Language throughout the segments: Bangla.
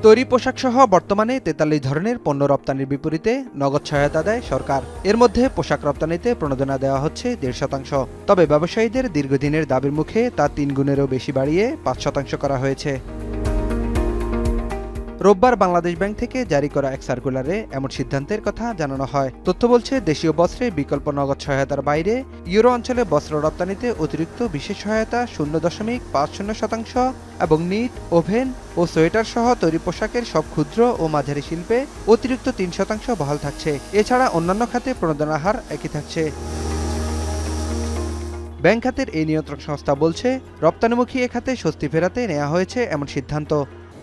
তৈরি পোশাক সহ বর্তমানে ৪৩ ধরনের পণ্য রপ্তানির বিপরীতে নগদ সহায়তা দেয় সরকার। এর মধ্যে পোশাক রপ্তানিতে প্রণোদনা দেওয়া হচ্ছে ১.৫%। তবে ব্যবসায়ীদের দীর্ঘদিনের দাবির মুখে তা ৩ গুণেরও বেশি বাড়িয়ে ৫% করা হয়েছে। রোববার বাংলাদেশ ব্যাংক থেকে জারি করা এক সার্কুলারে এমন সিদ্ধান্তের কথা জানানো হয়। তথ্য বলছে, দেশীয় বস্ত্রে বিকল্প নগদ সহায়তার বাইরে ইউরো অঞ্চলে বস্ত্র রপ্তানিতে অতিরিক্ত বিশেষ সহায়তা 0.50% এবং নিট, ওভেন ও সোয়েটার সহ তৈরি পোশাকের সব ক্ষুদ্র ও মাঝারি শিল্পে অতিরিক্ত 3% বহাল থাকছে। এছাড়া অন্যান্য খাতে প্রণোদনার হার একই থাকছে। ব্যাংক খাতের এই নিয়ন্ত্রক সংস্থা বলছে, রপ্তানিমুখী এ খাতে স্বস্তি ফেরাতে নেওয়া হয়েছে এমন সিদ্ধান্ত।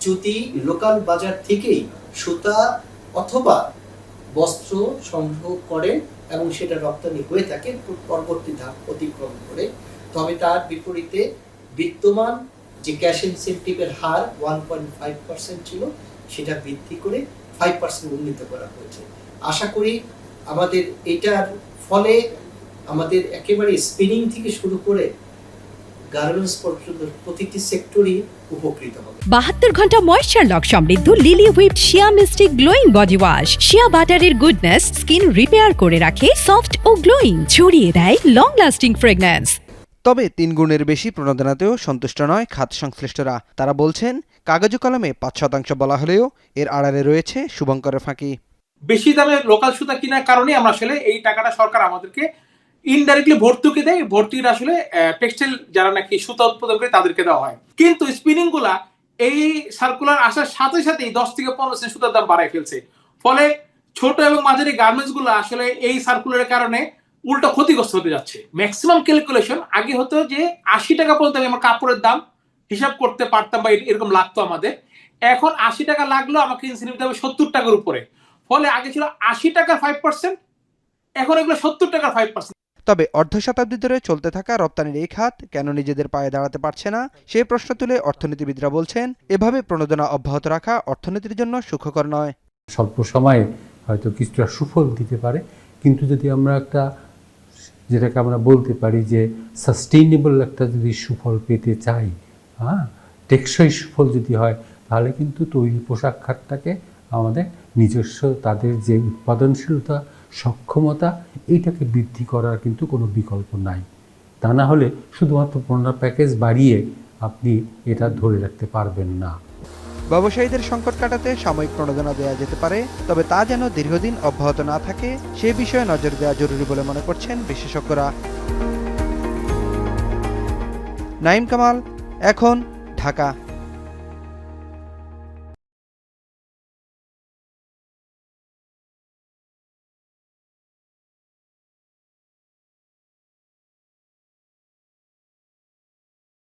যদি লোকাল বাজার থেকেই সুতা অথবা বস্ত্র সংগ্রহ করেন এবং সেটা রপ্তানি হয়ে থাকে পরবর্তী ধাপ অতিক্রম করে, তবে তার বিপরীতে বিদ্যমান যে ক্যাশ ইনসেন্টিভের হার 1.5% ছিল সেটা বৃদ্ধি করে 5% উন্নীত করা হয়েছে। আশা করি আমাদের এটার ফলে আমাদের একেবারে স্পিনিং থেকে শুরু করে গার্মেন্টস পর্যন্ত প্রতিটি সেক্টরই উপকৃত হবে। 72 ঘন্টা ময়েশ্চার লক সমৃদ্ধ লিলি হুইপ শিয়া মিস্টিক গ্লোয়িং বডি ওয়াশ। শিয়া বাটারের গুডনেস স্কিন রিপেয়ার করে রাখে সফট ও গ্লোয়িং, ছড়িয়ে দেয় লং লাস্টিং ফ্রেগন্যান্স। তবে 3 গুণের বেশি প্রণোদনাতেও সন্তুষ্ট নয় খাত সংশ্লিষ্টরা। তারা বলছেন, কাগজে কলমে 5% বলা হলেও এর আড়ালে রয়েছে শুভঙ্করের ফাঁকি। বেশি দামে লোকাল সুতা কেনার কারণে আমরা আসলে এই টাকাটা সরকার আমাদেরকে ইনডাইরেক্টলি ভর্তুকি দেয়। ভর্তুকিটা আসলে টেক্সটাইল যারা নাকি সুতা উৎপাদন করে তাদেরকে দেওয়া হয়। কিন্তু স্পিনিং গুলা এই সার্কুলার আসার সাথে সাথেই 10 থেকে 15% সুতার দাম বাড়ায় ফেলছে। ফলে ছোট এবং মাঝারি গার্মেন্টস গুলো আসলে এই সার্কুলারের কারণে উল্টো ক্ষতিগ্রস্ত হতে যাচ্ছে। ম্যাক্সিমাম ক্যালকুলেশন আগে হতো যে 80 টাকা পর্যন্ত আমার কাপড়ের দাম হিসাব করতে পারতাম বা এরকম লাগতো আমাদের। এখন 80 টাকা লাগলেও আমাকে ইনসেন্টিভ দেবে 70 টাকার উপরে। ফলে আগে ছিল 80 টাকার 5%, এখন এগুলো 70 টাকার 5%। তবে অর্ধ শতাব্দী ধরে চলতে থাকা রপ্তানির এই খাত কেন নিজেদের পায়ে দাঁড়াতে পারছে না, সেই প্রশ্ন তুলে অর্থনীতিবিদরা বলছেন, এভাবে প্রণোদনা অব্যাহত রাখা অর্থনীতির জন্য সুখকর নয়। স্বল্প সময়ে হয়তো কিছুটা সুফল দিতে পারে, কিন্তু যদি আমরা একটা যেটাকে আমরা বলতে পারি যে সাস্টেইনেবল একটা যদি সুফল পেতে চাই, টেকসই সুফল যদি হয়, তাহলে কিন্তু তৈরি পোশাক খাতটাকে আমাদের নিজস্ব তাদের যে উৎপাদনশীলতা, সক্ষমতা, এইটাকে বৃদ্ধি করার কিন্তু কোনো বিকল্প নাই। তা না হলে শুধুমাত্র পণ্য প্যাকেজ বাড়িয়ে আপনি এটা ধরে রাখতে পারবেন না। ব্যবসায়ীদের সংকট কাটাতে সাময়িক প্রণোদনা দেওয়া যেতে পারে, তবে তা যেন দীর্ঘদিন অব্যাহত না থাকে সে বিষয়ে নজর দেওয়া জরুরি বলে মনে করছেন বিশেষজ্ঞরা। নাঈম কামাল, এখন, ঢাকা।